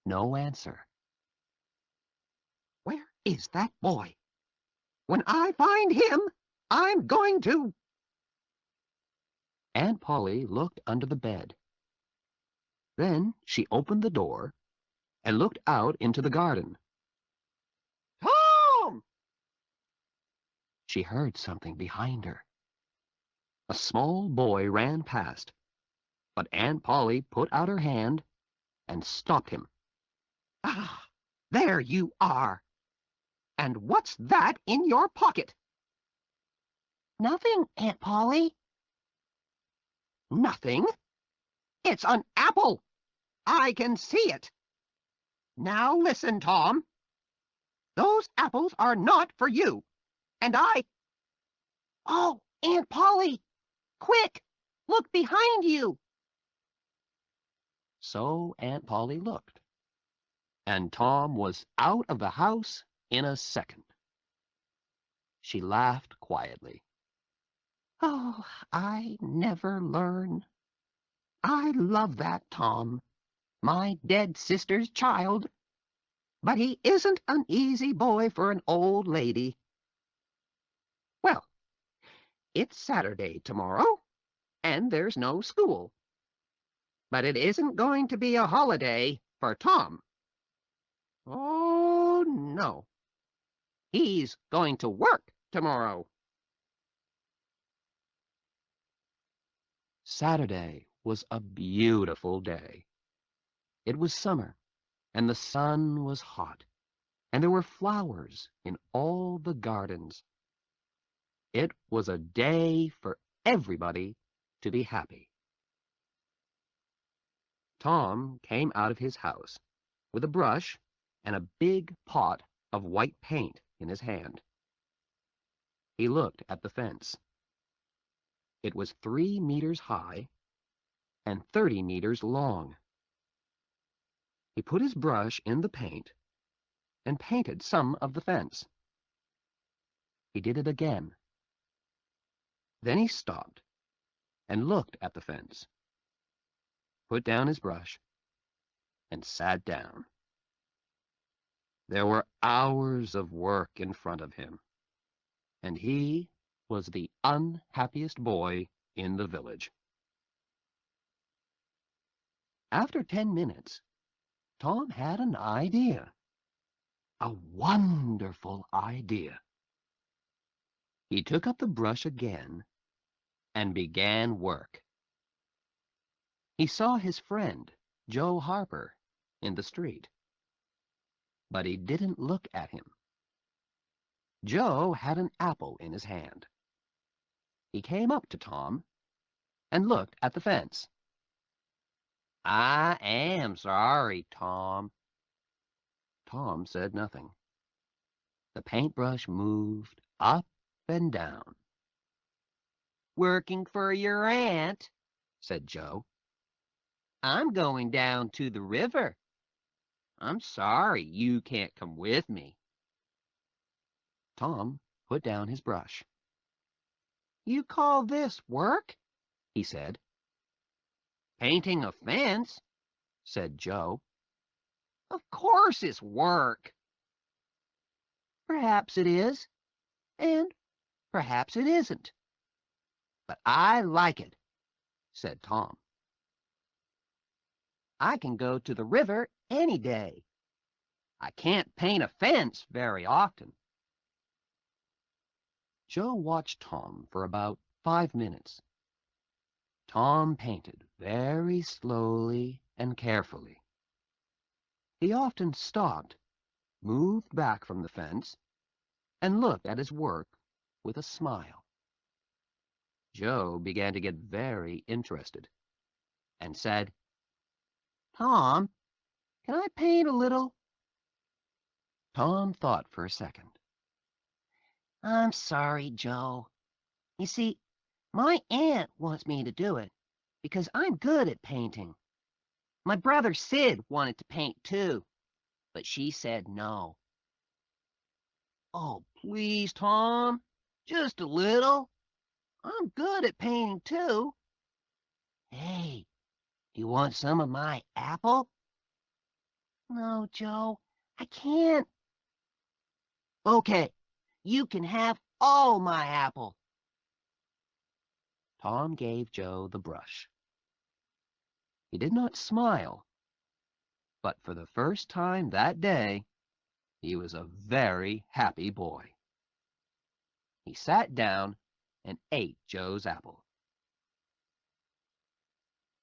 No answer. Where is that boy? When I find him, I'm going to... Aunt Polly looked under the bed. Then she opened the door and looked out into the garden. Tom! She heard something behind her. A small boy ran past, but Aunt Polly put out her hand and stopped him. Ah, there you are. And what's that in your pocket? Nothing, Aunt Polly. Nothing? It's an apple. I can see it. Now listen, Tom. Those apples are not for you. And I... Oh, Aunt Polly! Quick! Look behind you! So Aunt Polly looked, and Tom was out of the house in a second. She laughed quietly. Oh, I never learn. I love that Tom, my dead sister's child. But he isn't an easy boy for an old lady. Well, it's Saturday tomorrow, and there's no school. But it isn't going to be a holiday for Tom. Oh, no. He's going to work tomorrow. Saturday was a beautiful day. It was summer, and the sun was hot, and there were flowers in all the gardens. It was a day for everybody to be happy. Tom came out of his house with a brush and a big pot of white paint in his hand. He looked at the fence. It was 3 meters high and 30 meters long. He put his brush in the paint and painted some of the fence. He did it again. Then he stopped and looked at the fence, put down his brush, and sat down. There were hours of work in front of him, and he was the unhappiest boy in the village. After 10 minutes, Tom had an idea. A wonderful idea. He took up the brush again and began work. He saw his friend, Joe Harper, in the street, but he didn't look at him. Joe had an apple in his hand. He came up to Tom and looked at the fence. "I am sorry, Tom." Tom said nothing. The paintbrush moved up and down. Working for your aunt, said Joe. I'm going down to the river. I'm sorry you can't come with me. Tom put down his brush. You call this work? He said. Painting a fence, said Joe. Of course it's work. Perhaps it is, and perhaps it isn't. But I like it, said Tom. I can go to the river any day. I can't paint a fence very often. Joe watched Tom for about 5 minutes. Tom painted very slowly and carefully. He often stopped, moved back from the fence, and looked at his work with a smile. Joe began to get very interested and said, Tom, can I paint a little? Tom thought for a second. I'm sorry, Joe. You see, my aunt wants me to do it because I'm good at painting. My brother Sid wanted to paint too, but she said no. Oh, please, Tom, just a little. I'm good at painting too. Hey, do you want some of my apple? No, Joe, I can't. Okay, you can have all my apple. Tom gave Joe the brush. He did not smile, but for the first time that day, he was a very happy boy. He sat down and ate Joe's apple.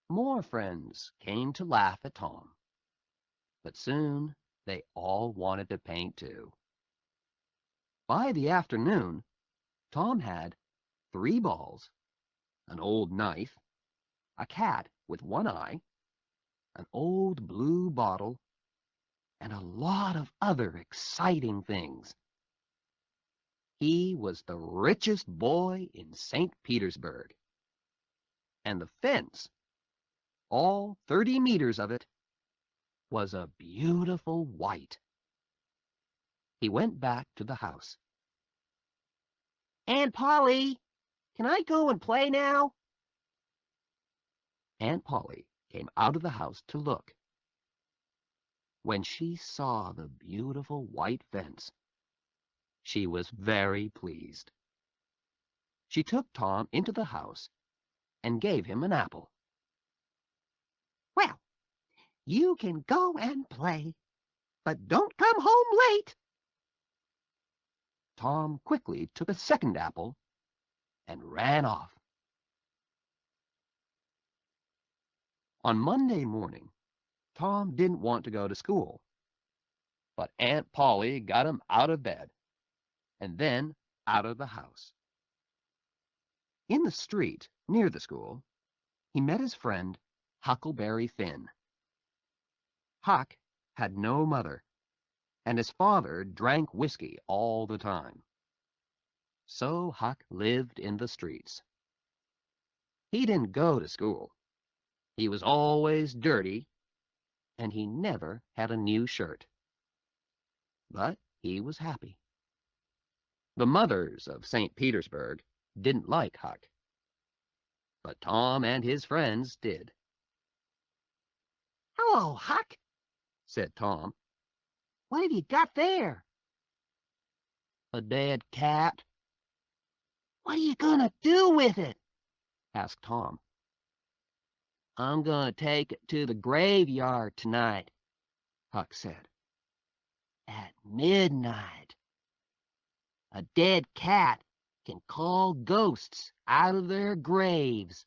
More friends came to laugh at Tom, but soon they all wanted to paint too. By the afternoon, Tom had 3 balls, an old knife, a cat with one eye, an old blue bottle, and a lot of other exciting things. He was the richest boy in St. Petersburg, and the fence, all 30 meters of it, was a beautiful white. He went back to the house. Aunt Polly, can I go and play now? Aunt Polly came out of the house to look. When she saw the beautiful white fence, she was very pleased. She took Tom into the house and gave him an apple. Well, you can go and play, but don't come home late. Tom quickly took a second apple and ran off. On Monday morning, Tom didn't want to go to school, but Aunt Polly got him out of bed and then out of the house. In the street near the school, he met his friend Huckleberry Finn. Huck had no mother, and his father drank whiskey all the time. So Huck lived in the streets. He didn't go to school. He was always dirty, and he never had a new shirt. But he was happy. The mothers of St. Petersburg didn't like Huck, but Tom and his friends did. Hello, Huck, Said Tom. what have you got there? A dead cat? What are you gonna do with it? Asked Tom. I'm gonna take it to the graveyard tonight, Huck said. at midnight. A dead cat can call ghosts out of their graves.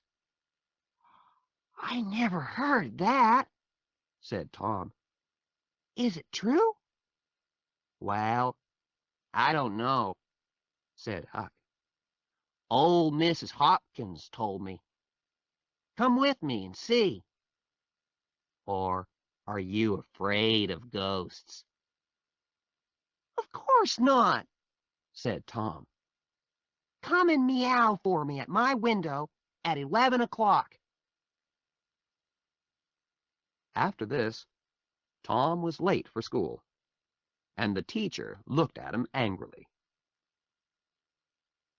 I never heard that. Said Tom. Is it true? Well, I don't know, Said Huck. old Mrs. Hopkins told me. Come with me and see. Or are you afraid of ghosts? Of course not. Said Tom. Come and meow for me at my window at 11 o'clock. After this, Tom was late for school, and the teacher looked at him angrily.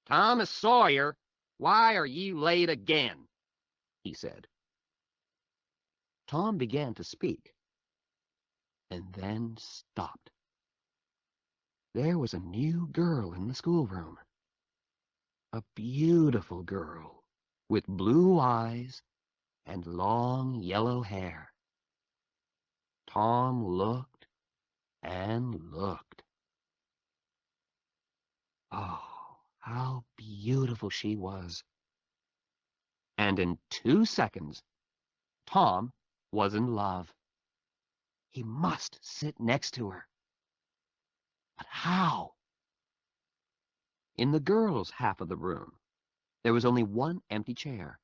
Thomas Sawyer, why are you late again? He said. Tom began to speak, and then stopped. There was a new girl in the schoolroom. A beautiful girl with blue eyes and long yellow hair. Tom looked and looked. Oh, how beautiful she was. And in 2 seconds, Tom was in love. He must sit next to her. But how? In the girls' half of the room, there was only one empty chair,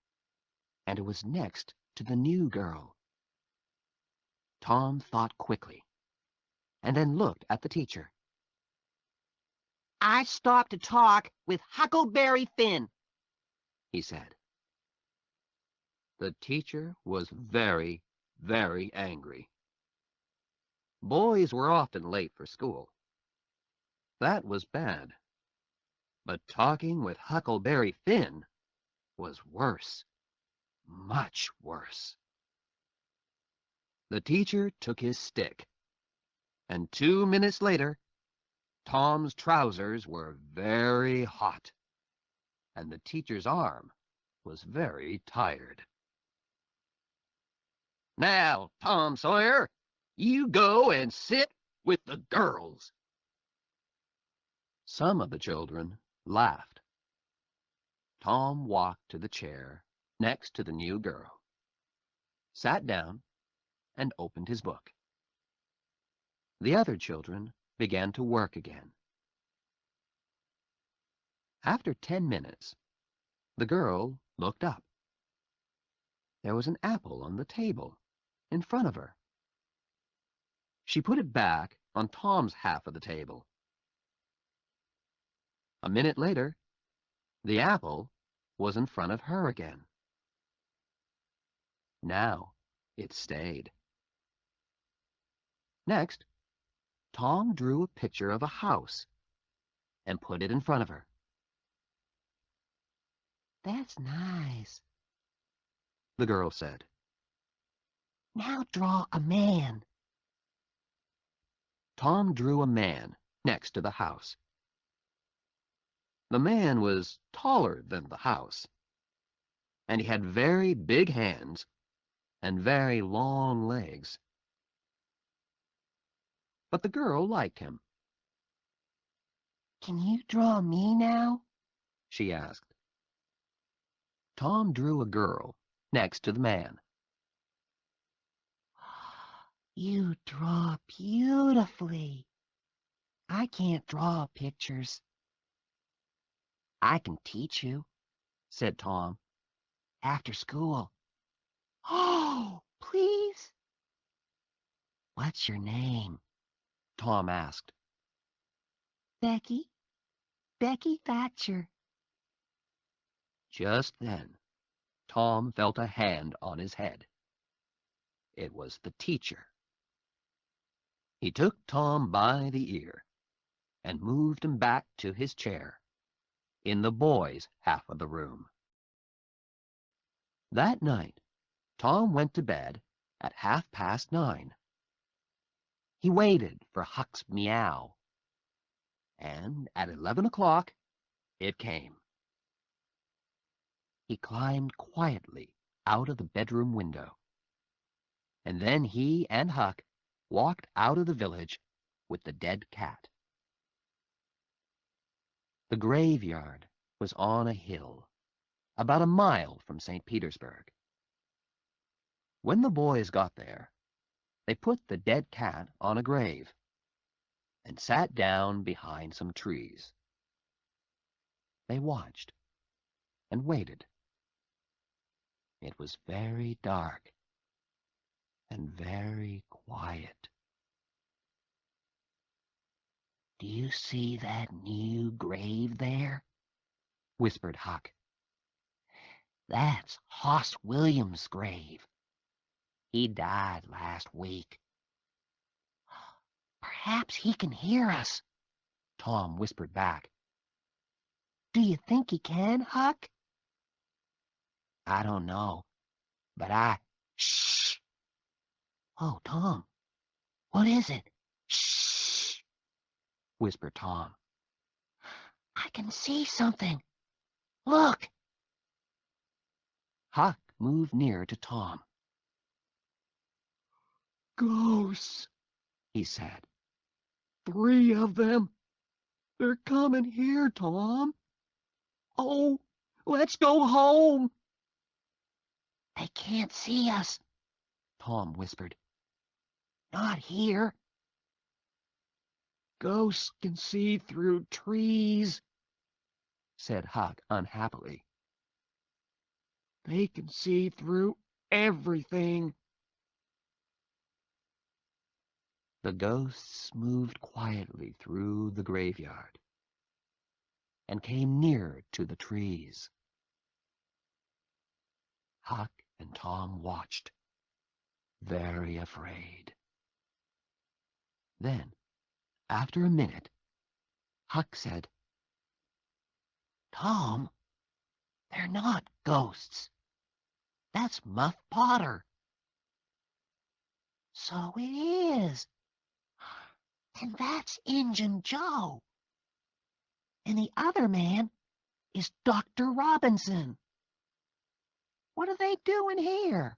and it was next to the new girl. Tom thought quickly, and then looked at the teacher. I stopped to talk with Huckleberry Finn, He said. The teacher was very, very angry. Boys were often late for school. That was bad. But talking with Huckleberry Finn was worse, much worse. The teacher took his stick And 2 minutes later, Tom's trousers were very hot, and the teacher's arm was very tired. "Now, Tom Sawyer, you go and sit with the girls." Some of the children laughed. Tom walked to the chair next to the new girl, sat down, and opened his book. The other children began to work again. After 10 minutes, the girl looked up. There was an apple on the table in front of her. She put it back on Tom's half of the table. A minute later, the apple was in front of her again. Now it stayed. Next, Tom drew a picture of a house and put it in front of her. That's nice. The girl said. Now draw a man. Tom drew a man next to the house. The man was taller than the house, and he had very big hands and very long legs. But the girl liked him. Can you draw me now? She asked. Tom drew a girl next to the man. You draw beautifully. I can't draw pictures. I can teach you, said Tom, after school. Oh, please. What's your name? Tom asked. Becky. Becky Thatcher. Just then, Tom felt a hand on his head. It was the teacher. He took Tom by the ear and moved him back to his chair in the boys' half of the room. That night, Tom went to bed at 9:30. He waited for Huck's meow, and at 11 o'clock it came. He climbed quietly out of the bedroom window, and then he and Huck walked out of the village with the dead cat. The graveyard was on a hill, about a mile from St. Petersburg. When the boys got there, they put the dead cat on a grave and sat down behind some trees. They watched and waited. It was very dark and very quiet. Do you see that new grave there? Whispered Huck. That's Hoss Williams' grave. He died last week. Perhaps he can hear us, Tom whispered back. Do you think he can, Huck? I don't know, but Shh! Oh, Tom, what is it? Shh! Whispered Tom. I can see something. Look! Huck moved nearer to Tom. Ghosts, he said. 3 of them. They're coming here, Tom. Oh, let's go home. They can't see us, Tom whispered. Not here. Ghosts can see through trees, said Huck unhappily. They can see through everything. The ghosts moved quietly through the graveyard and came nearer to the trees. Huck and Tom watched, very afraid. Then, after a minute, Huck said, Tom, they're not ghosts. That's Muff Potter. So it is. And that's Injun Joe. And the other man is Dr. Robinson. What are they doing here?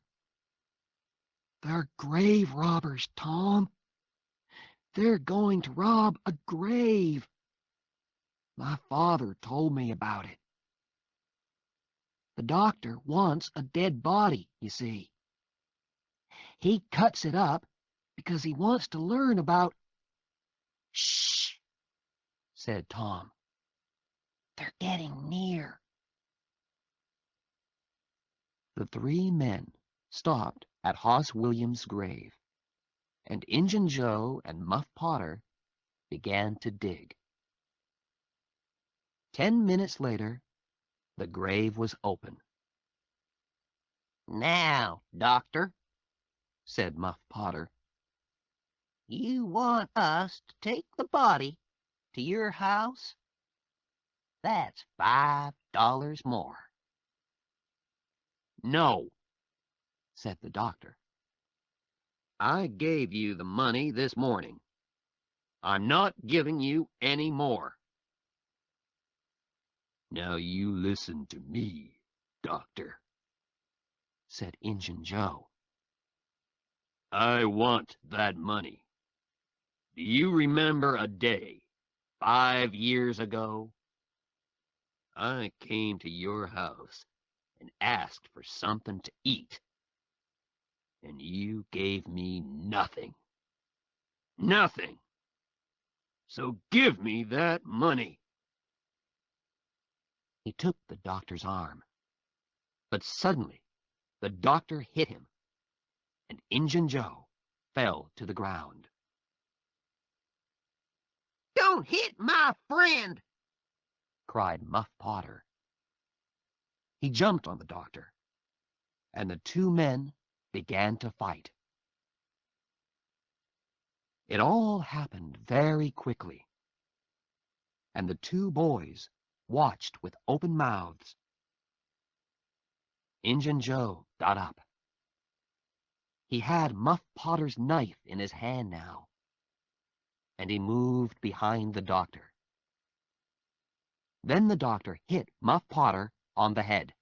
They're grave robbers, Tom. They're going to rob a grave. My father told me about it. The doctor wants a dead body, you see. He cuts it up because he wants to learn about... Shh, said Tom. They're getting near. The three men stopped at Hoss Williams' grave, and Injun Joe and Muff Potter began to dig. 10 minutes later, the grave was open. Now, Doctor, said Muff Potter. you want us to take the body to your house? That's $5 more. No, said the doctor. I gave you the money this morning. I'm not giving you any more. Now you listen to me, Doctor, said Injun Joe. I want that money. Do you remember a day 5 years ago? I came to your house and asked for something to eat, and you gave me nothing. Nothing. So give me that money. He took the doctor's arm, but suddenly the doctor hit him, and Injun Joe fell to the ground. Don't hit my friend, cried Muff Potter. He jumped on the doctor, and the two men began to fight. It all happened very quickly, and the two boys watched with open mouths. Injun Joe got up. He had Muff Potter's knife in his hand now, and he moved behind the doctor. Then the doctor hit Muff Potter on the head.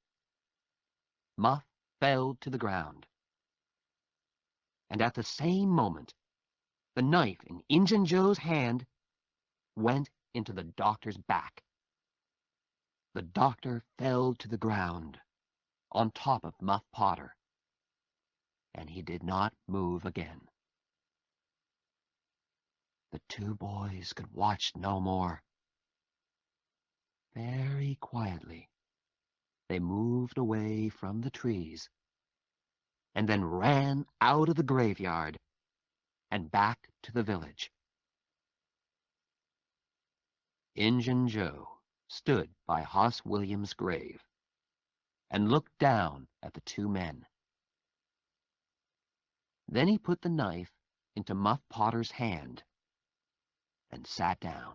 Muff fell to the ground. And at the same moment, the knife in Injun Joe's hand went into the doctor's back. The doctor fell to the ground on top of Muff Potter, and he did not move again. The two boys could watch no more. Very quietly, they moved away from the trees, and then ran out of the graveyard and back to the village. Injun Joe stood by Hoss Williams' grave and looked down at the two men. Then he put the knife into Muff Potter's hand and sat down.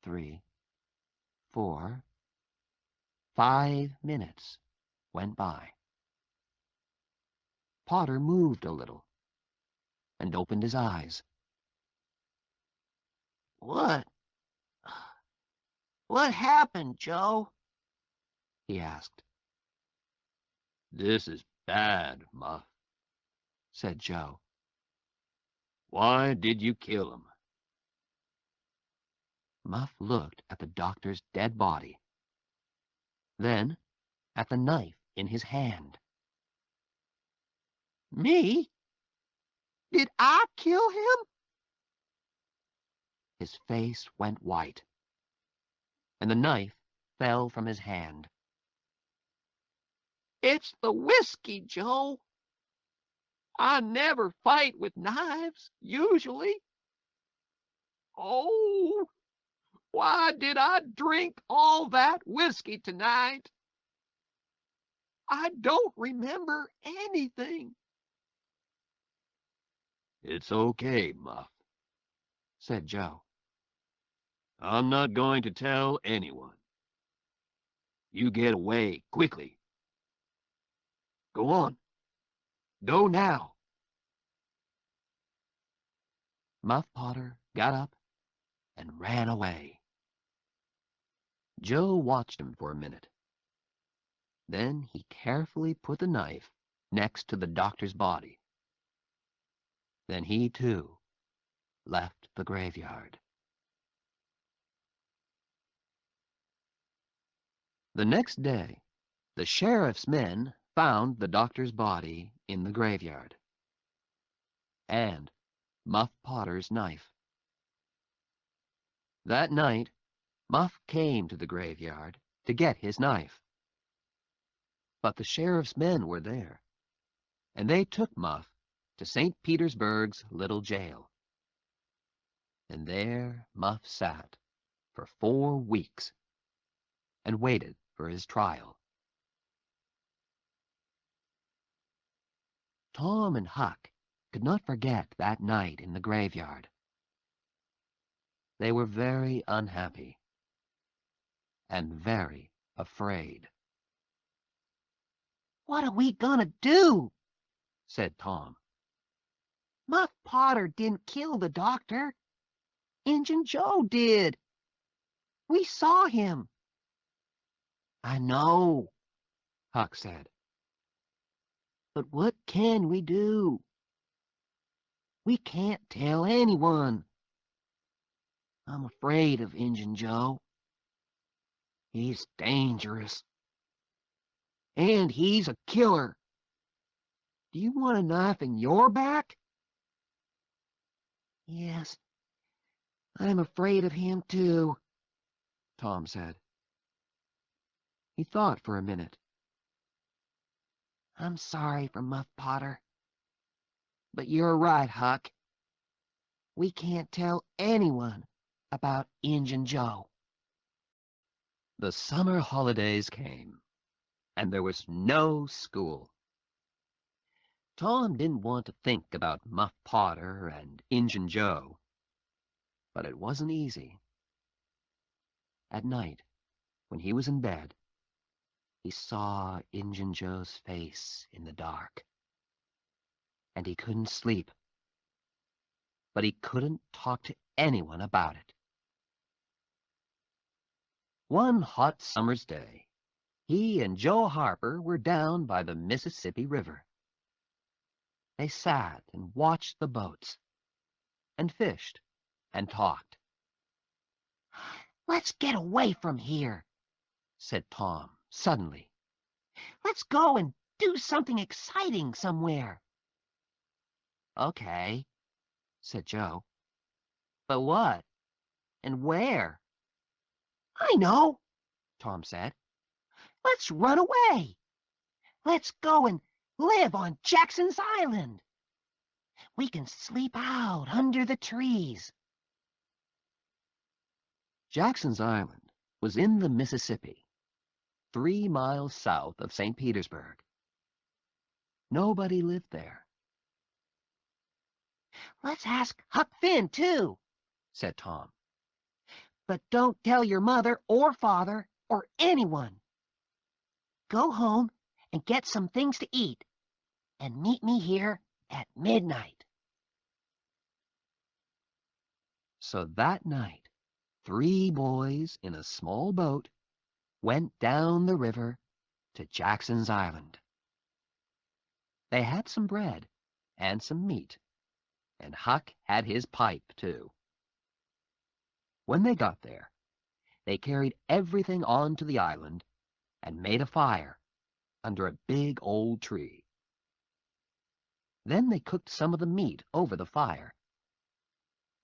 3, 4, 5 minutes went by. Potter moved a little and opened his eyes. What happened, Joe? He asked. This is bad, Muff, said Joe. Why did you kill him? Muff looked at the doctor's dead body, then at the knife in his hand. Me? Did I kill him? His face went white, and the knife fell from his hand. It's the whiskey, Joe. I never fight with knives, usually. Oh, why did I drink all that whiskey tonight? I don't remember anything. It's okay, Muff, said Joe. I'm not going to tell anyone. You get away quickly. Go on. Go now. Muff Potter got up and ran away. Joe watched him for a minute. Then he carefully put the knife next to the doctor's body. Then he, too, left the graveyard. The next day, the sheriff's men found the doctor's body in the graveyard. And Muff Potter's knife. That night, Muff came to the graveyard to get his knife. But the sheriff's men were there, and they took Muff to St. Petersburg's little jail. And there Muff sat for 4 weeks and waited for his trial. Tom and Huck could not forget that night in the graveyard. They were very unhappy and very afraid. What are we gonna do? Said Tom. Muff Potter didn't kill the doctor. Injun Joe did. We saw him. I know, Huck said. But what can we do? we can't tell anyone. I'm afraid of Injun Joe. He's dangerous. And he's a killer. Do you want a knife in your back? Yes, I'm afraid of him too, Tom said. He thought for a minute. I'm sorry for Muff Potter. But you're right, Huck. We can't tell anyone about Injun Joe. The summer holidays came, and there was no school. Tom didn't want to think about Muff Potter and Injun Joe, but it wasn't easy. At night, when he was in bed, he saw Injun Joe's face in the dark, and he couldn't sleep. But he couldn't talk to anyone about it. One hot summer's day, he and Joe Harper were down by the Mississippi River. They sat and watched the boats, and fished, and talked. Let's get away from here, said Tom suddenly. Let's go and do something exciting somewhere. Okay, said Joe. But what? And where? I know, Tom said. Let's run away. Let's go and live on Jackson's Island. We can sleep out under the trees. Jackson's Island was in the Mississippi, 3 miles south of St. Petersburg. Nobody lived there. Let's ask Huck Finn, too, said Tom. But don't tell your mother or father or anyone. Go home and get some things to eat, and meet me here at midnight. So that night, 3 boys in a small boat went down the river to Jackson's Island. They had some bread and some meat, and Huck had his pipe, too. When they got there, they carried everything onto the island and made a fire under a big old tree. Then they cooked some of the meat over the fire.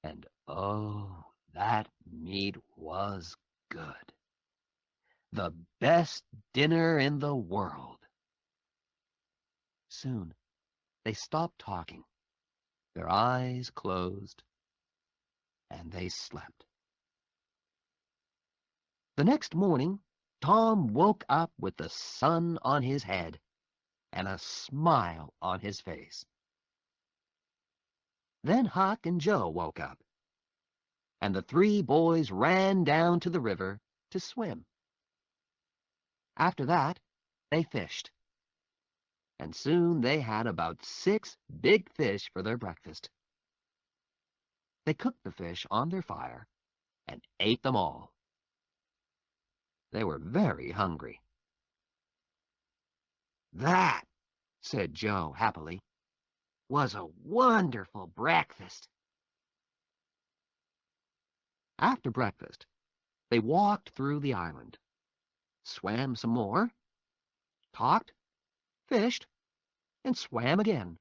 And oh, that meat was good. The best dinner in the world. Soon, they stopped talking. Their eyes closed, and they slept. The next morning, Tom woke up with the sun on his head and a smile on his face. Then Huck and Joe woke up, and the 3 boys ran down to the river to swim. After that, they fished, and soon they had about 6 big fish for their breakfast. They cooked the fish on their fire and ate them all. They were very hungry. That, said Joe happily, was a wonderful breakfast. After breakfast, they walked through the island, swam some more, talked, fished, and swam again.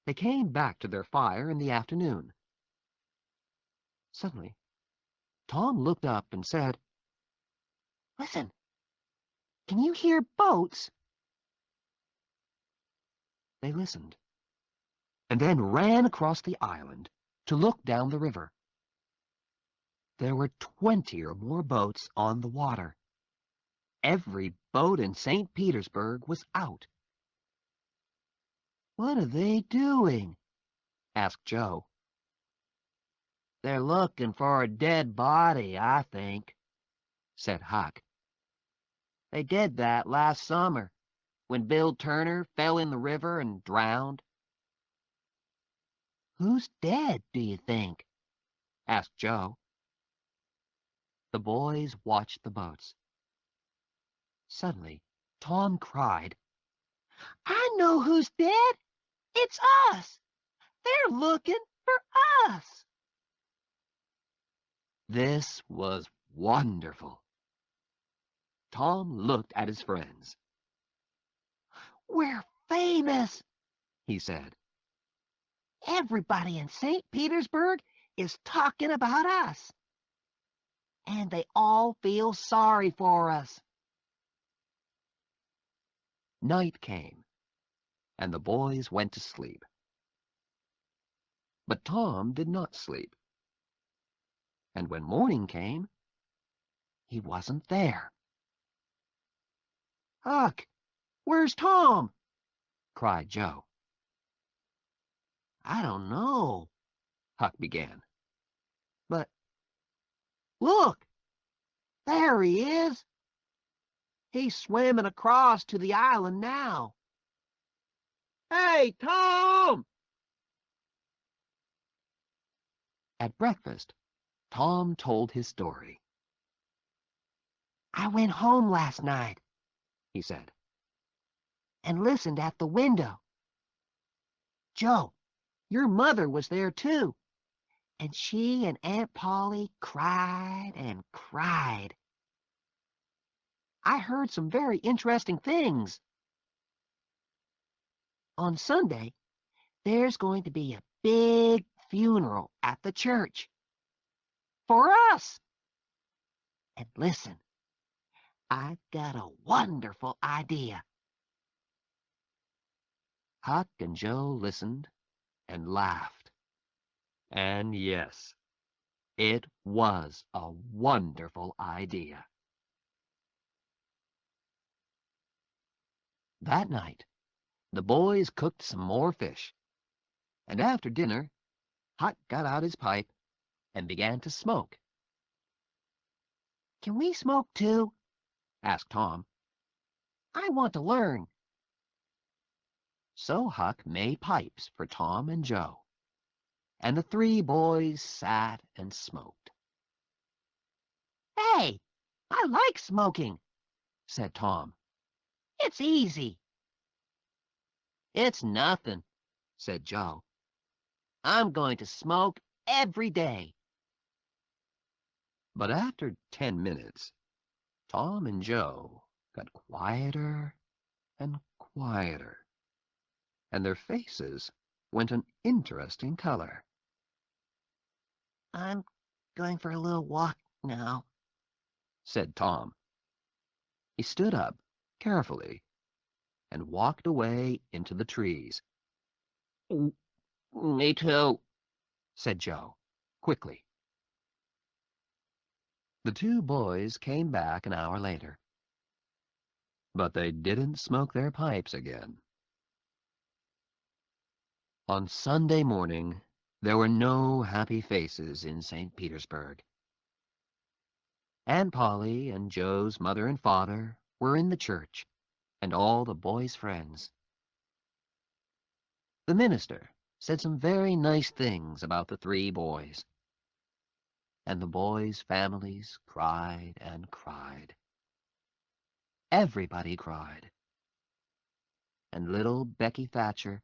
They came back to their fire in the afternoon. Suddenly, Tom looked up and said, Listen, can you hear boats? They listened, and then ran across the island to look down the river. There were 20 or more boats on the water. Every boat in St. Petersburg was out. What are they doing? Asked Joe. They're looking for a dead body, I think, said Huck. They did that last summer, when Bill Turner fell in the river and drowned. Who's dead, do you think? Asked Joe. The boys watched the boats. Suddenly, Tom cried, I know who's dead. It's us. They're looking for us. This was wonderful. Tom looked at his friends. We're famous, he said. Everybody in St. Petersburg is talking about us. And they all feel sorry for us. Night came, and the boys went to sleep. But Tom did not sleep. And when morning came, he wasn't there. Huck, where's Tom? Cried Joe. I don't know, Huck began. but look, there he is. He's swimming across to the island now. Hey, Tom! At breakfast, Tom told his story. I went home last night, he said, and listened at the window. Joe, your mother was there too, and she and Aunt Polly cried and cried. I heard some very interesting things. On Sunday, there's going to be a big funeral at the church. For us. And listen, I've got a wonderful idea. Huck and Joe listened and laughed. And yes, it was a wonderful idea. That night, the boys cooked some more fish, and after dinner, Huck got out his pipe and began to smoke. Can we smoke too? Asked Tom. I want to learn. So Huck made pipes for Tom and Joe, and the three boys sat and smoked. Hey, I like smoking, said Tom. It's easy. It's nothing, said Joe. I'm going to smoke every day. But after 10 minutes, Tom and Joe got quieter and quieter, and their faces went an interesting color. I'm going for a little walk now, said Tom. He stood up carefully and walked away into the trees. Me too, said Joe, quickly. The two boys came back an hour later, but they didn't smoke their pipes again. On Sunday morning, there were no happy faces in St. Petersburg. Aunt Polly and Joe's mother and father were in the church, and all the boys' friends. The minister said some very nice things about the three boys. And the boys' families cried and cried. Everybody cried. And little Becky Thatcher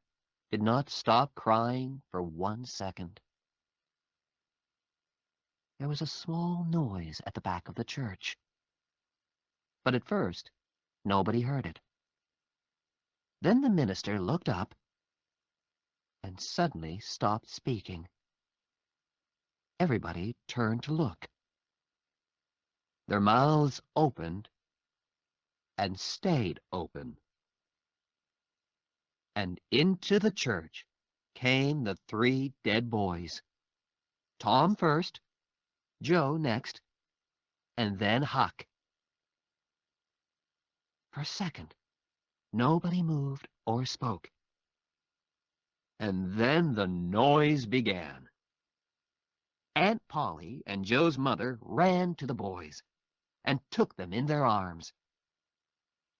did not stop crying for 1 second. There was a small noise at the back of the church. But at first, nobody heard it. Then the minister looked up and suddenly stopped speaking. Everybody turned to look. Their mouths opened and stayed open. And into the church came the three dead boys. Tom first, Joe next, and then Huck. For a second, nobody moved or spoke. And then the noise began. Aunt Polly and Joe's mother ran to the boys and took them in their arms.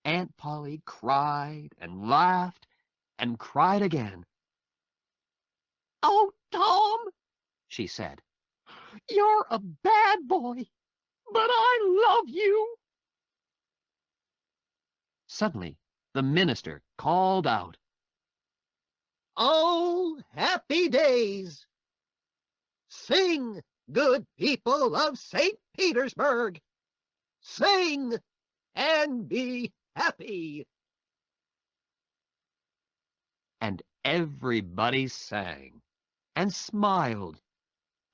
Aunt Polly cried and laughed and cried again. "Oh, Tom," she said, "you're a bad boy, but I love you." Suddenly, the minister called out, "Oh, happy days! Sing, good people of St. Petersburg! Sing and be happy!" and everybody sang and smiled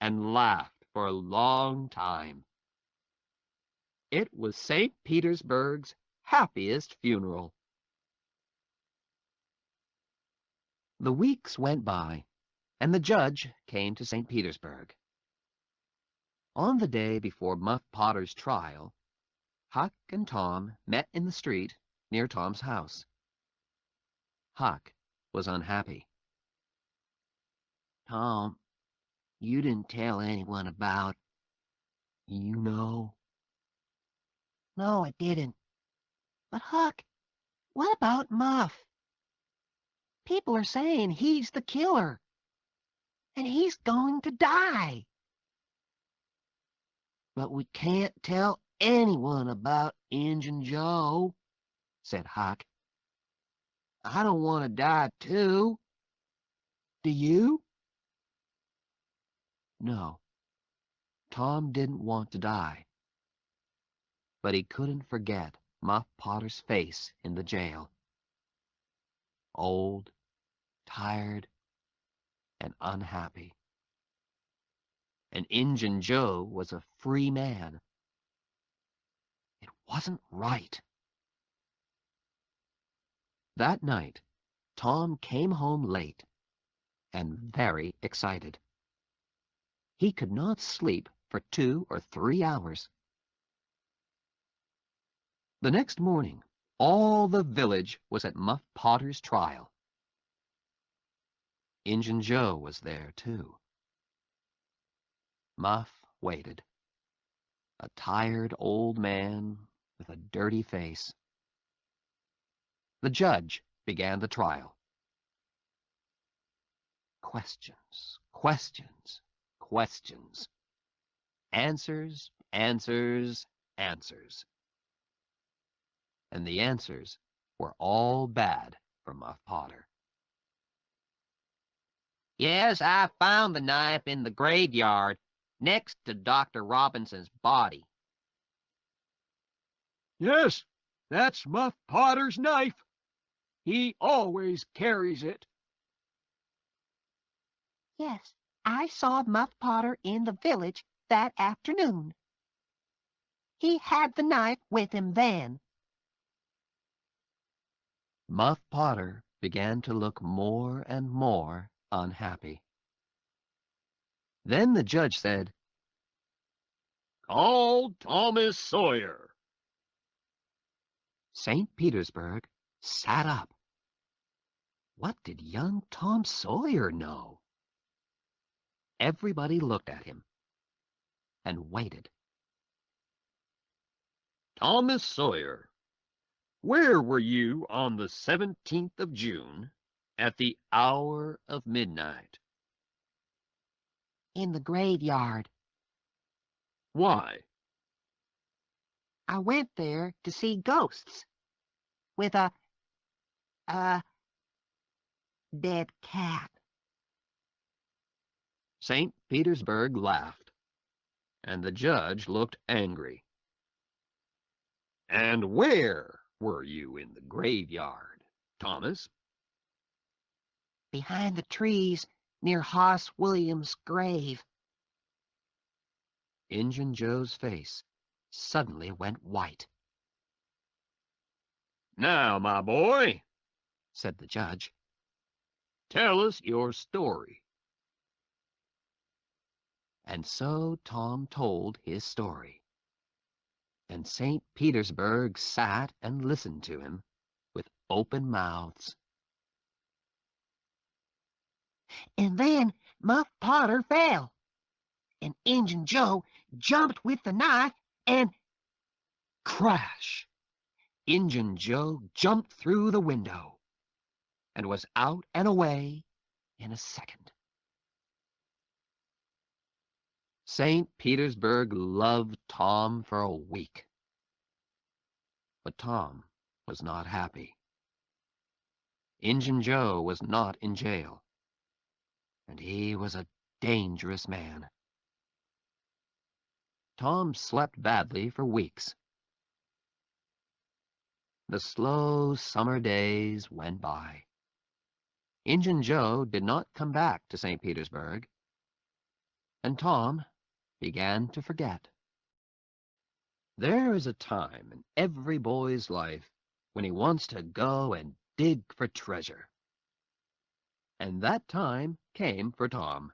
and laughed for a long time. It was St. Petersburg's happiest funeral. The weeks went by, and the judge came to St. Petersburg. On the day before Muff Potter's trial, Huck and Tom met in the street near Tom's house. Huck was unhappy. Tom, you didn't tell anyone about... You know? No, I didn't. But Huck, what about Muff? People are saying he's the killer. And he's going to die. But we can't tell anyone about Injun Joe, said Huck. I don't want to die too. Do you? No. Tom didn't want to die. But he couldn't forget Muff Potter's face in the jail. Old, tired, and unhappy. And Injun Joe was a free man. It wasn't right. That night, Tom came home late and very excited. He could not sleep for 2 or 3 hours. The next morning, all the village was at Muff Potter's trial. Injun Joe was there, too. Muff waited, a tired old man with a dirty face. The judge began the trial. Questions, questions, questions. Answers, answers, answers. And the answers were all bad for Muff Potter. Yes, I found the knife in the graveyard next to Dr. Robinson's body. "Yes, that's Muff Potter's knife. He always carries it." Yes, I saw Muff Potter in the village that afternoon. He had the knife with him then. Muff Potter began to look more and more unhappy. Then the judge said, "Call Thomas Sawyer." St. Petersburg sat up. What did young Tom Sawyer know? Everybody looked at him and waited. "Thomas Sawyer, where were you on the 17th of June at the hour of midnight. In the graveyard. Why? I went there to see ghosts. With a dead cat. St. Petersburg laughed, and the judge looked angry. And where were you in the graveyard, Thomas? Behind the trees near Hoss Williams' grave. Injun Joe's face suddenly went white. Now, my boy, said the judge, tell us your story. And so Tom told his story, and St. Petersburg sat and listened to him with open mouths. And then Muff Potter fell, and Injun Joe jumped with the knife, and Crash! Injun Joe jumped through the window and was out and away in a second. St. Petersburg loved Tom for a week. But Tom was not happy. Injun Joe was not in jail, and he was a dangerous man. Tom slept badly for weeks. The slow summer days went by. Injun Joe did not come back to St. Petersburg, and Tom began to forget. There is a time in every boy's life when he wants to go and dig for treasure. And that time came for Tom.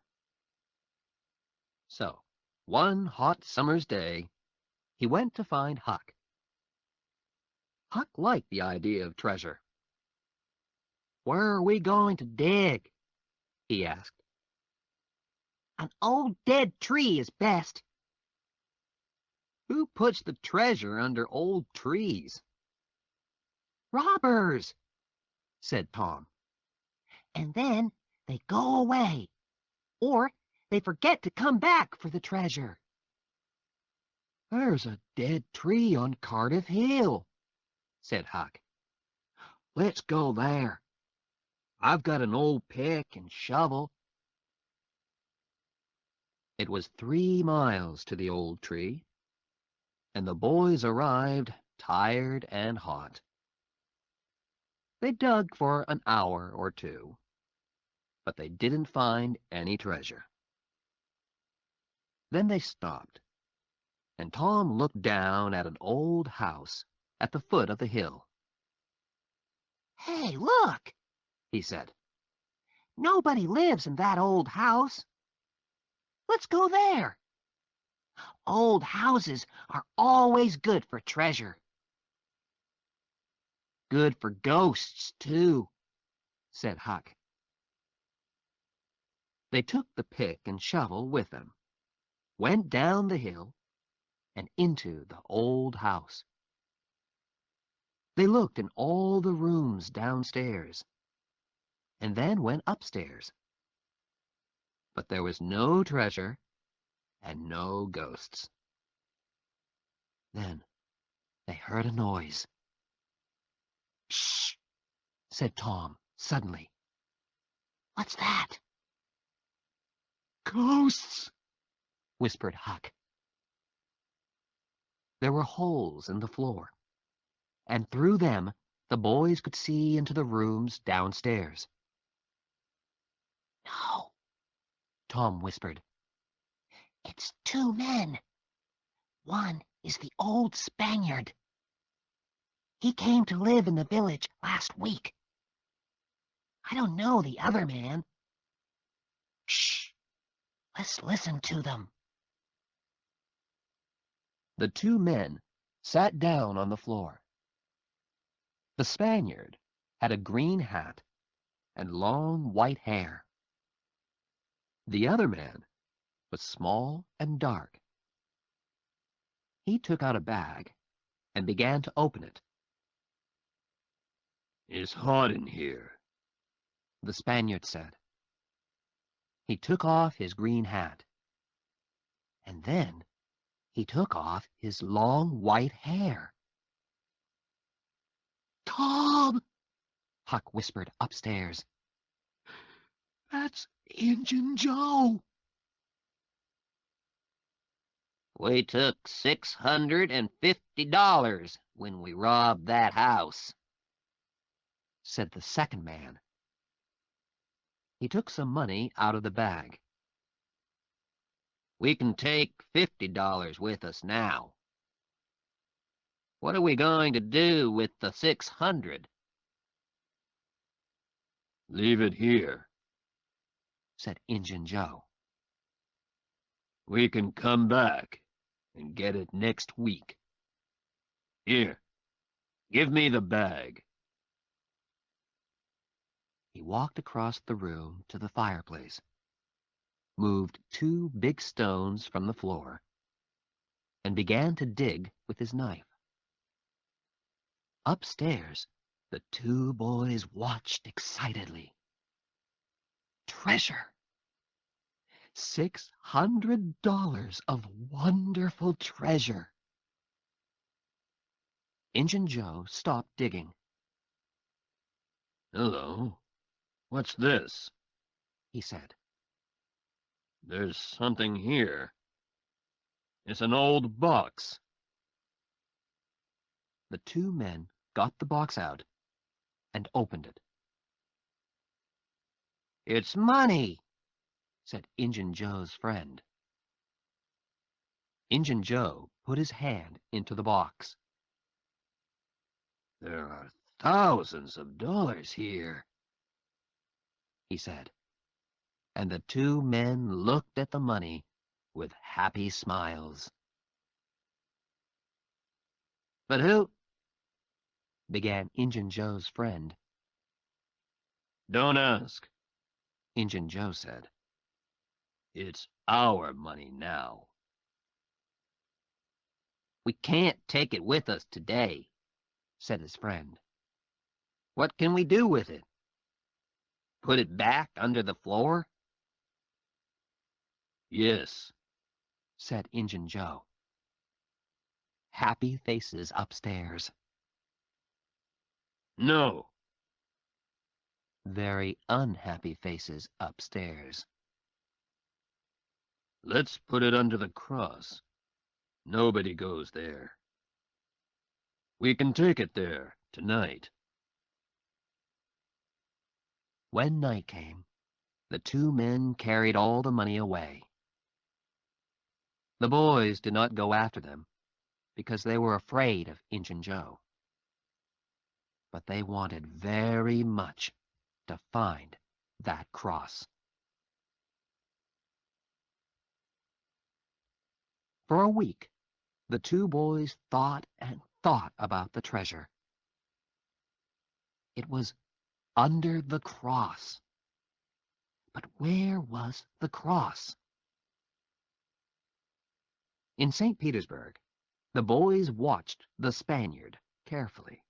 So, one hot summer's day, he went to find Huck. Huck liked the idea of treasure. "Where are we going to dig?" he asked. an old dead tree is best. "Who puts the treasure under old trees?" Robbers. said Tom. And then they go away. Or they forget to come back for the treasure. "There's a dead tree on Cardiff Hill," said Huck. "Let's go there. I've got an old pick and shovel." It was 3 miles to the old tree, and the boys arrived tired and hot. They dug for an hour or two, but they didn't find any treasure. Then they stopped, and Tom looked down at an old house at the foot of the hill. Hey, look, He said, nobody lives in that old house. Let's go there. Old houses are always good for treasure. "Good for ghosts, too," said Huck. They took the pick and shovel with them, went down the hill, and into the old house. They looked in all the rooms downstairs, and then went upstairs. But there was no treasure and no ghosts. Then they heard a noise. "Shh!" said Tom suddenly. What's that? "Ghosts!" whispered Huck. There were holes in the floor, and through them the boys could see into the rooms downstairs. No, Tom whispered. it's 2 men. One is the old Spaniard. He came to live in the village last week. I don't know the other man. Shh! Let's listen to them. The 2 men sat down on the floor. The Spaniard had a green hat and long white hair. The other man was small and dark. He took out a bag and began to open it. "It's hot in here," the Spaniard said. He took off his green hat. And then he took off his long white hair. Tom, Huck whispered upstairs. that's Injun Joe. We took $650 when we robbed that house, said the second man. He took some money out of the bag. We can take $50 with us now. What are we going to do with the 600? Leave it here. Said Injun Joe. We can come back and get it next week. Here, give me the bag. He walked across the room to the fireplace, moved 2 big stones from the floor, and began to dig with his knife. Upstairs, the 2 boys watched excitedly. Treasure! $600 of wonderful treasure. Injun Joe stopped digging. Hello. What's this? He said. There's something here. It's an old box. The 2 men got the box out and opened it. It's money, said Injun Joe's friend. Injun Joe put his hand into the box. There are thousands of dollars here, he said, and the 2 men looked at the money with happy smiles. But who? Began Injun Joe's friend. Don't ask. Injun Joe said. It's our money now. We can't take it with us today, said his friend. What can we do with it? Put it back under the floor? Yes, said Injun Joe. Happy faces upstairs. no. Very unhappy faces upstairs. Let's put it under the cross. Nobody goes there. We can take it there tonight. When night came, the 2 men carried all the money away. The boys did not go after them because they were afraid of Injun Joe. But they wanted very much to find that cross. For a week, the 2 boys thought and thought about the treasure. It was under the cross. But where was the cross? In St. Petersburg, the boys watched the Spaniard carefully.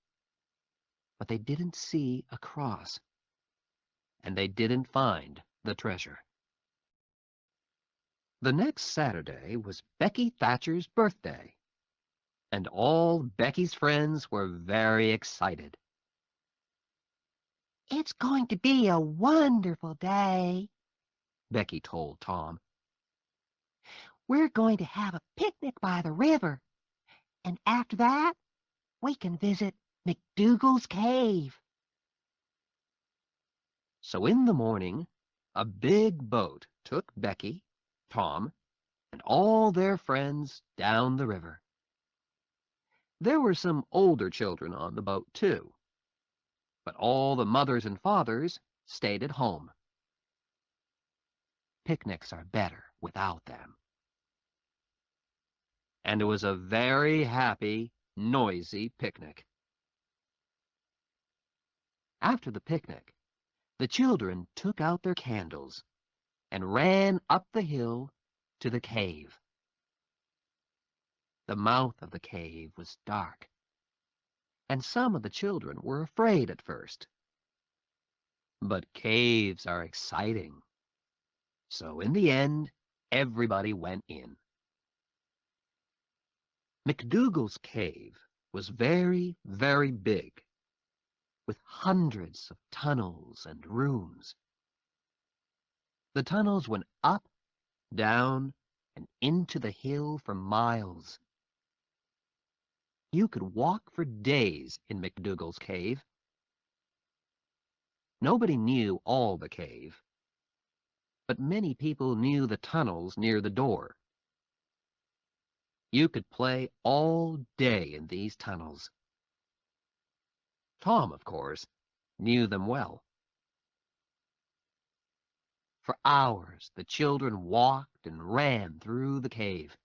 But they didn't see a cross, and they didn't find the treasure. The next Saturday was Becky Thatcher's birthday, and all Becky's friends were very excited. It's going to be a wonderful day, Becky told Tom. We're going to have a picnic by the river, and after that, we can visit McDougal's cave. So in the morning, a big boat took Becky, Tom, and all their friends down the river. There were some older children on the boat, too, but all the mothers and fathers stayed at home. Picnics are better without them. And it was a very happy, noisy picnic. After the picnic, the children took out their candles and ran up the hill to the cave. The mouth of the cave was dark, and some of the children were afraid at first. But caves are exciting. So in the end, everybody went in. McDougal's cave was very, very big, with hundreds of tunnels and rooms. The tunnels went up, down, and into the hill for miles. You could walk for days in McDougal's cave. Nobody knew all the cave, but many people knew the tunnels near the door. You could play all day in these tunnels. Tom, of course, knew them well. For hours, the children walked and ran through the cave,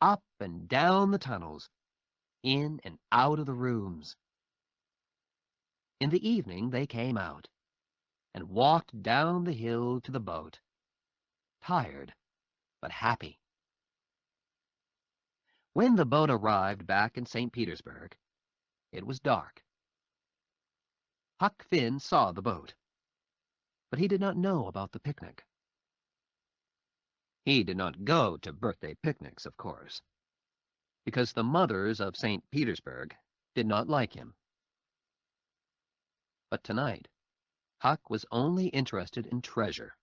up and down the tunnels, in and out of the rooms. In the evening, they came out and walked down the hill to the boat, tired but happy. When the boat arrived back in St. Petersburg, it was dark. Huck Finn saw the boat, but he did not know about the picnic. He did not go to birthday picnics, of course, because the mothers of St. Petersburg did not like him. But tonight, Huck was only interested in treasure.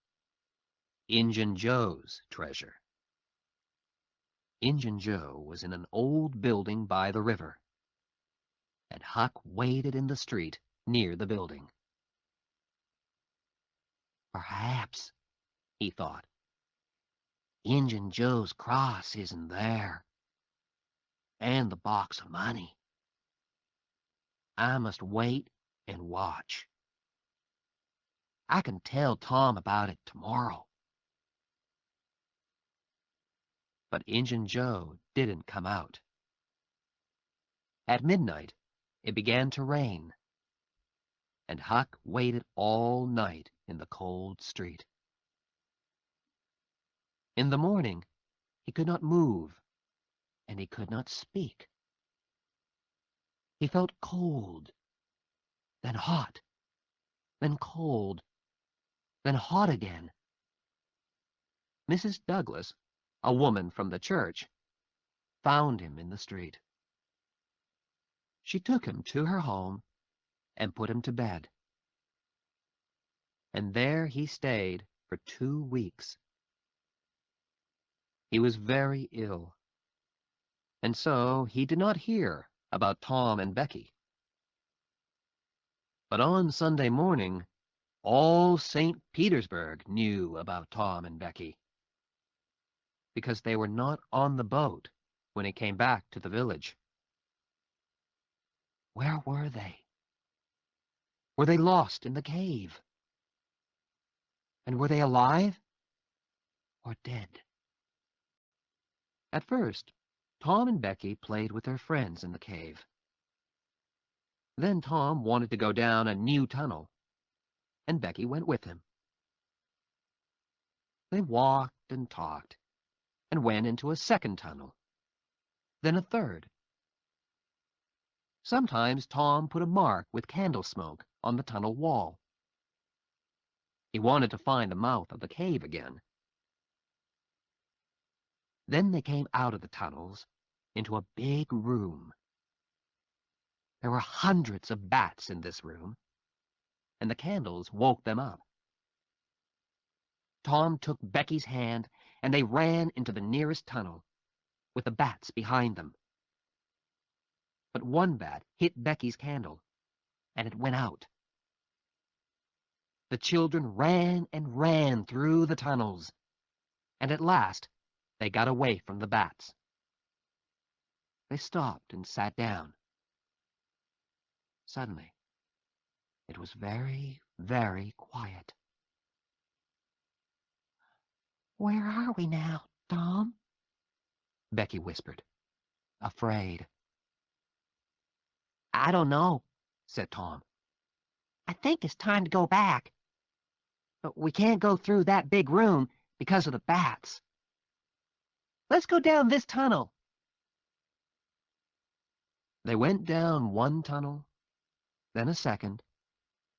Injun Joe's treasure. Injun Joe was in an old building by the river, and Huck waited in the street near the building. Perhaps, he thought, Injun Joe's cross isn't there, and the box of money. I must wait and watch. I can tell Tom about it tomorrow. But Injun Joe didn't come out. At midnight, it began to rain, and Huck waited all night in the cold street. In the morning, he could not move, and he could not speak. He felt cold, then hot, then cold, then hot again. Mrs. Douglas, a woman from the church, found him in the street. She took him to her home and put him to bed. And there he stayed for 2 weeks. He was very ill, and so he did not hear about Tom and Becky. But on Sunday morning, all St. Petersburg knew about Tom and Becky, because they were not on the boat when he came back to the village. Where were they? Were they lost in the cave? And were they alive or dead? At first, Tom and Becky played with their friends in the cave. Then Tom wanted to go down a new tunnel, and Becky went with him. They walked and talked, and went into a second tunnel, then a third. Sometimes Tom put a mark with candle smoke on the tunnel wall. He wanted to find the mouth of the cave again. Then they came out of the tunnels into a big room. There were hundreds of bats in this room, and the candles woke them up. Tom took Becky's hand, and they ran into the nearest tunnel, with the bats behind them. But one bat hit Becky's candle, and it went out. The children ran and ran through the tunnels, and at last they got away from the bats. They stopped and sat down. Suddenly, it was very, very quiet. Where are we now, Tom? Becky whispered, afraid. I don't know, Said Tom. I think it's time to go back. But we can't go through that big room because of the bats. Let's go down this tunnel. They went down one tunnel, then a second,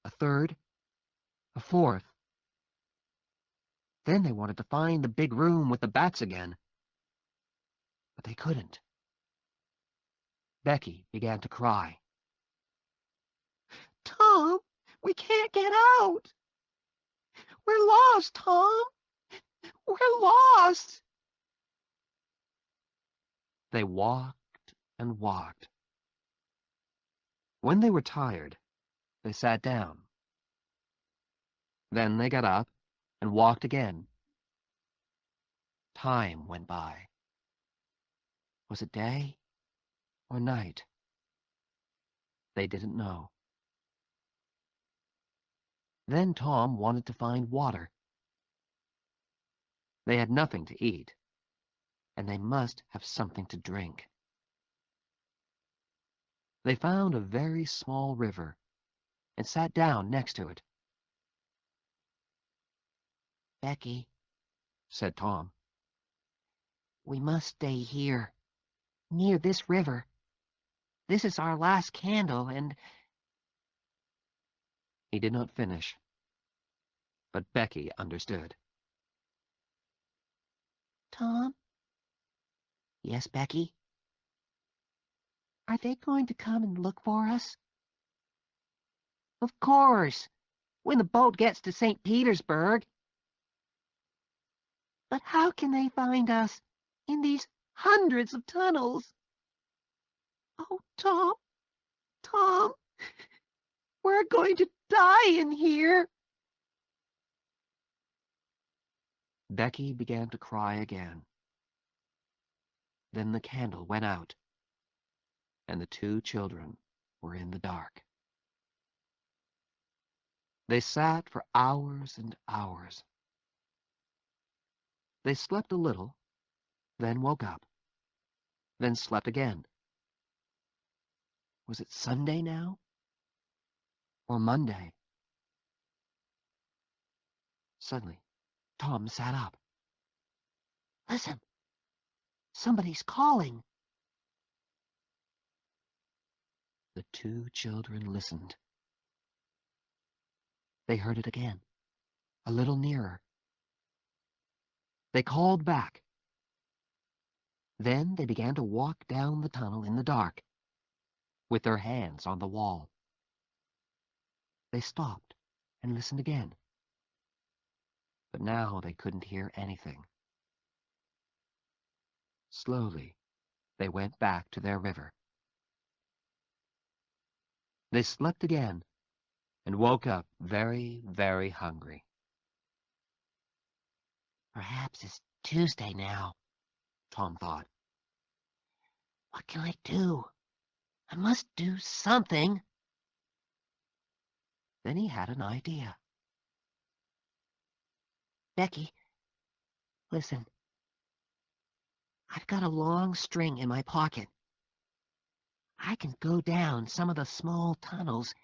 a third, a fourth. Then they wanted to find the big room with the bats again. But they couldn't. Becky began to cry. Tom, we can't get out. We're lost, Tom. We're lost. They walked and walked. When they were tired, they sat down. Then they got up and walked again. Time went by. Was it day or night? They didn't know. Then Tom wanted to find water. They had nothing to eat, and they must have something to drink. They found a very small river and sat down next to it. Becky, Said Tom. we must stay here, near this river. This is our last candle, and He did not finish, but Becky understood. Tom? Yes, Becky? Are they going to come and look for us? Of course, when the boat gets to St. Petersburg. But how can they find us in these hundreds of tunnels? Oh, Tom, Tom, we're going to die in here. Becky began to cry again. Then the candle went out, and the two children were in the dark. They sat for hours and hours. They slept a little, then woke up, then slept again. Was it Sunday now? Or Monday? Suddenly, Tom sat up. Listen, somebody's calling. The two children listened. They heard it again, a little nearer. They called back. Then they began to walk down the tunnel in the dark, with their hands on the wall. They stopped and listened again. But now they couldn't hear anything. Slowly, they went back to their river. They slept again and woke up very, very hungry. Perhaps it's Tuesday now, Tom thought. What can I do? I must do something. Then he had an idea. Becky, listen. I've got a long string in my pocket. I can go down some of the small tunnels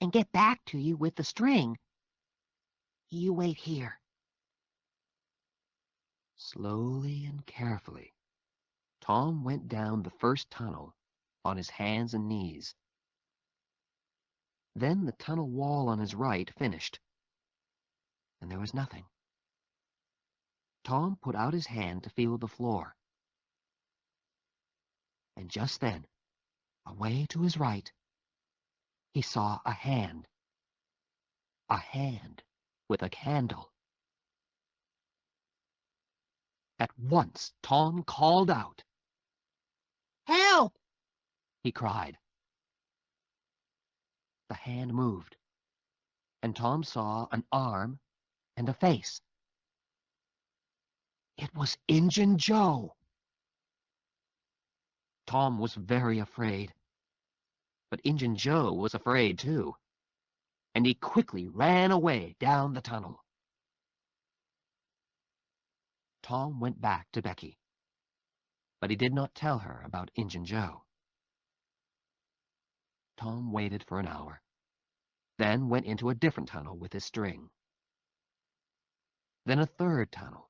and get back to you with the string. You wait here. Slowly and carefully, Tom went down the first tunnel on his hands and knees. Then the tunnel wall on his right finished, and there was nothing. Tom put out his hand to feel the floor. And just then, away to his right, he saw a hand. A hand with a candle. At once, Tom called out. Help! He cried. The hand moved, and Tom saw an arm and a face. It was Injun Joe. Tom was very afraid, but Injun Joe was afraid too, and he quickly ran away down the tunnel. Tom went back to Becky, but he did not tell her about Injun Joe. Tom waited for an hour, then went into a different tunnel with his string. Then a third tunnel.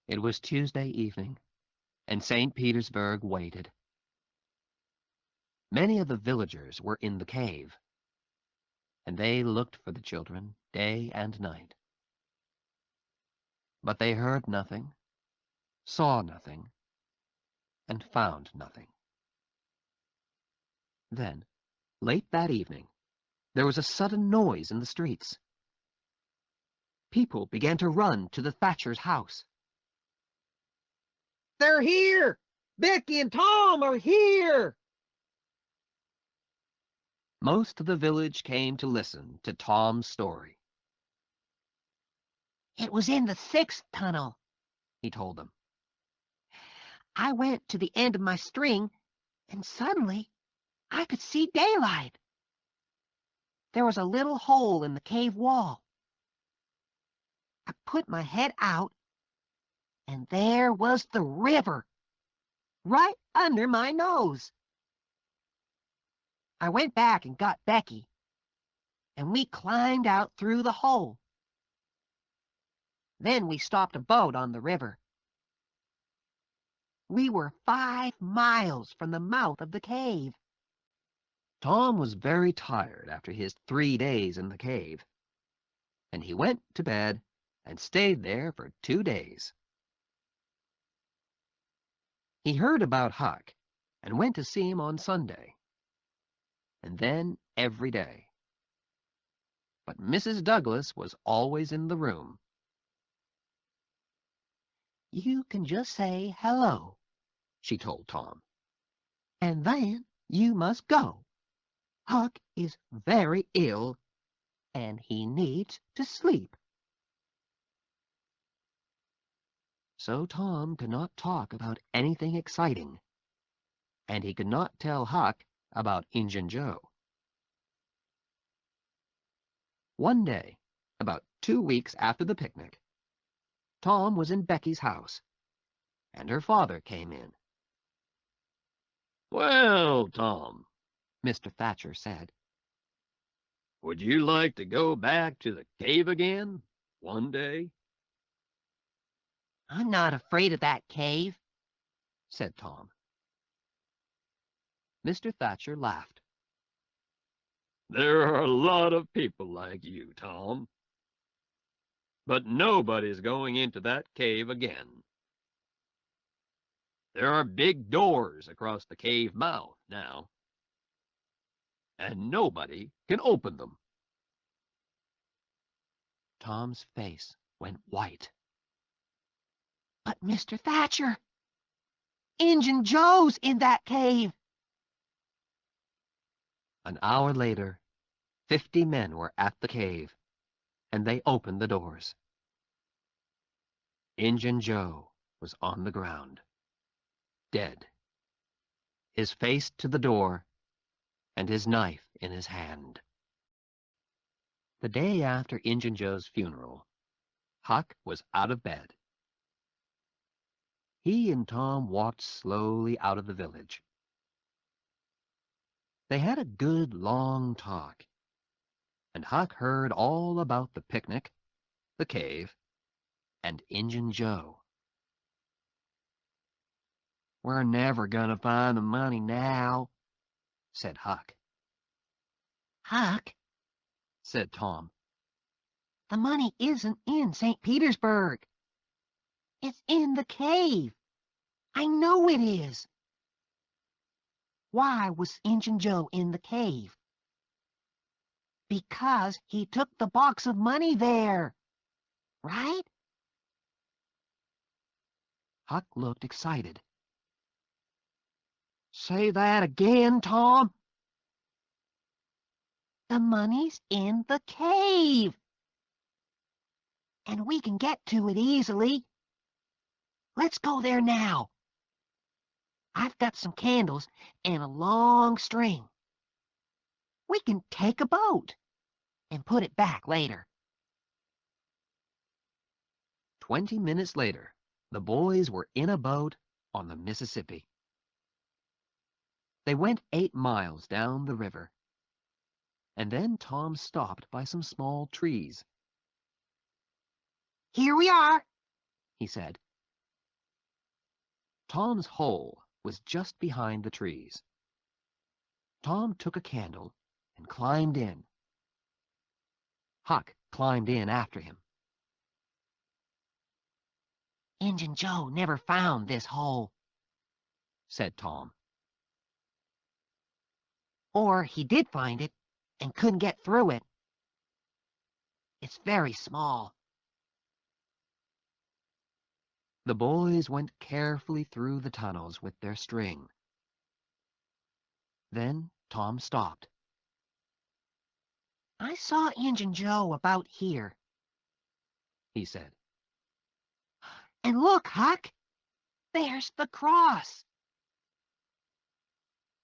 It was Tuesday evening, and St. Petersburg waited. Many of the villagers were in the cave, and they looked for the children day and night. But they heard nothing, saw nothing, and found nothing. Then, late that evening, there was a sudden noise in the streets. People began to run to the Thatcher's house. They're here! Becky and Tom are here! Most of the village came to listen to Tom's story. It was in the 6th tunnel, He told them. I went to the end of my string, and suddenly I could see daylight. There was a little hole in the cave wall. I put my head out, and there was the river, right under my nose. I went back and got Becky, and we climbed out through the hole. Then we stopped a boat on the river. We were 5 miles from the mouth of the cave. Tom was very tired after his 3 days in the cave, and he went to bed and stayed there for 2 days. He heard about Huck and went to see him on Sunday, and then every day. But Mrs. Douglas was always in the room. You can just say hello, She told Tom. and then you must go. Huck is very ill, and he needs to sleep. So Tom could not talk about anything exciting, and he could not tell Huck about Injun Joe. One day, about 2 weeks after the picnic, Tom was in Becky's house, and her father came in. Well, Tom, Mr. Thatcher said. would you like to go back to the cave again one day? I'm not afraid of that cave, said Tom. Mr. Thatcher laughed. There are a lot of people like you, Tom. But nobody's going into that cave again. There are big doors across the cave mouth now, and nobody can open them. Tom's face went white. But Mr. Thatcher, Injun Joe's in that cave. An hour later, 50 men were at the cave, and they opened the doors. Injun Joe was on the ground, dead, his face to the door, and his knife in his hand. The day after Injun Joe's funeral, Huck was out of bed. He and Tom walked slowly out of the village. They had a good long talk, and Huck heard all about the picnic, the cave, and Injun Joe. We're never gonna find the money now, said Huck. Huck, Said Tom. the money isn't in St. Petersburg. It's in the cave. I know it is. Why was Injun Joe in the cave? Because he took the box of money there, right? Huck looked excited. Say that again, Tom. The money's in the cave. And we can get to it easily. Let's go there now. I've got some candles and a long string. We can take a boat and put it back later. 20 minutes later, the boys were in a boat on the Mississippi. They went 8 miles down the river, and then Tom stopped by some small trees. Here we are, He said. Tom's hole was just behind the trees. Tom took a candle and climbed in, Huck climbed in after him. Injun Joe never found this hole, said Tom. or he did find it and couldn't get through it. It's very small. The boys went carefully through the tunnels with their string. Then Tom stopped. I saw Injun Joe about here. He said. And look, Huck, there's the cross.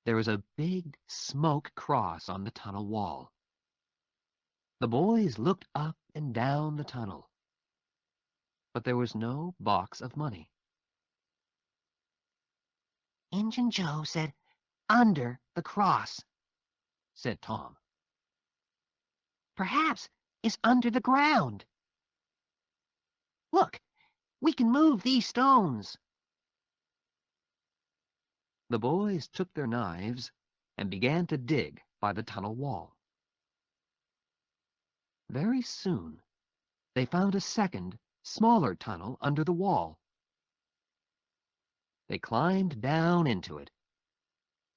There was a big smoke cross on the tunnel wall. The boys looked up and down the tunnel, but there was no box of money. Injun Joe said, under the cross, said Tom. Perhaps it's under the ground. Look, we can move these stones. The boys took their knives and began to dig by the tunnel wall. Very soon, they found a second, smaller tunnel under the wall. They climbed down into it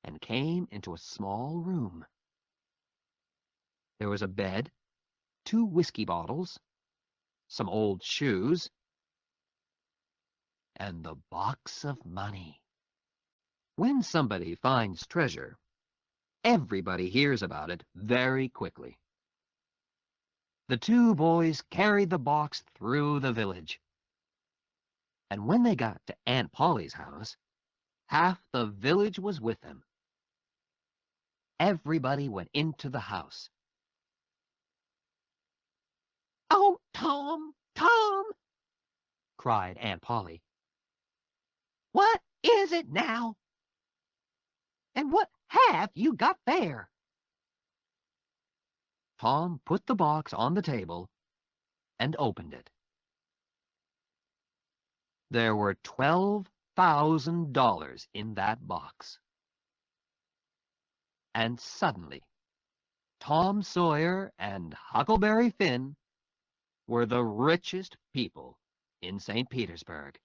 and came into a small room. There was a bed, 2 whiskey bottles, some old shoes, and the box of money. When somebody finds treasure, everybody hears about it very quickly. The 2 boys carried the box through the village. And when they got to Aunt Polly's house, half the village was with them. Everybody went into the house. Oh, Tom, Tom, cried Aunt Polly. what is it now? And what have you got there? Tom put the box on the table and opened it. There were $12,000 in that box. And suddenly, Tom Sawyer and Huckleberry Finn were the richest people in St. Petersburg.